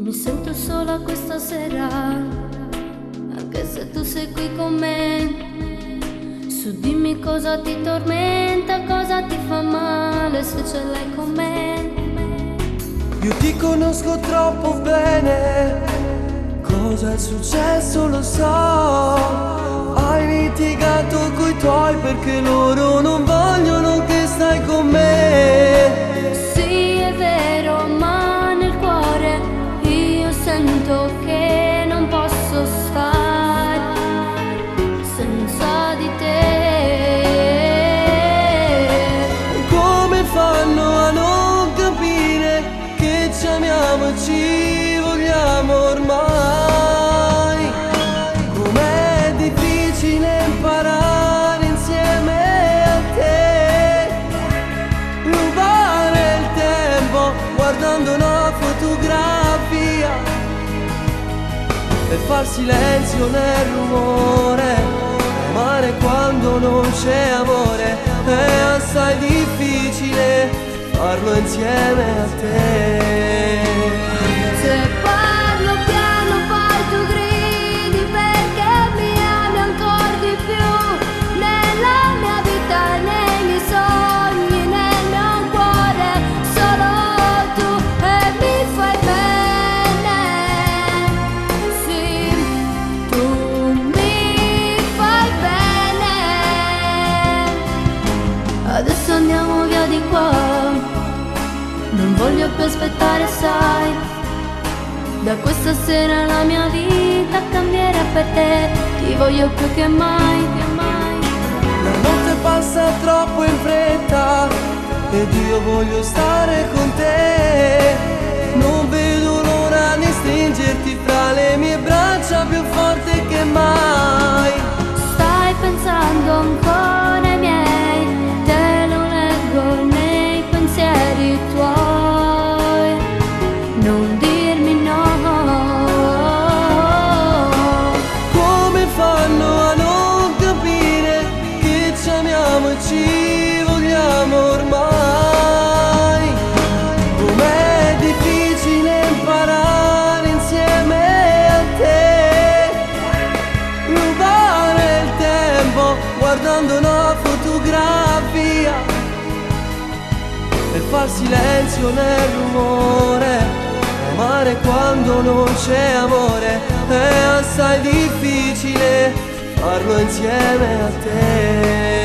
Mi sento sola questa sera, anche se tu sei qui con me. Su dimmi cosa ti tormenta, cosa ti fa male se ce l'hai con me. Io ti conosco troppo bene, cosa è successo lo so. Hai litigato coi tuoi perché loro non vogliono che stai con me. Sì, è vero, ma nel cuore io sento che non posso stare senza di te. Come fanno a non capire che ci amiamo e ci vogliamo ormai? Com'è difficile imparare insieme a te, rubare il tempo guardando una fotografia e far silenzio nel rumore, amare quando non c'è amore. È assai difficile farlo insieme a te. Se parlo piano poi tu gridi perché mi ami ancora di più. Nella mia vita, nei miei sogni, nel mio cuore, solo tu e mi fai bene. Sì, tu mi fai bene. Adesso andiamo via di qua, non voglio più aspettare, sai. Da questa sera la mia vita cambierà per te. Ti voglio più che mai, che mai. La notte passa troppo in fretta ed io voglio stare con te. Non vedo l'ora di stringerti fra le mie braccia più forte che mai. Stai pensando ancora ai miei, te lo leggo nei pensieri tuoi. Non dirmi no. Come fanno a non capire che ci amiamo e ci vogliamo ormai? Com'è difficile imparare insieme a te, rubare il tempo guardando una fotografia e far silenzio nel rumore, amare quando non c'è amore. È assai difficile farlo insieme a te.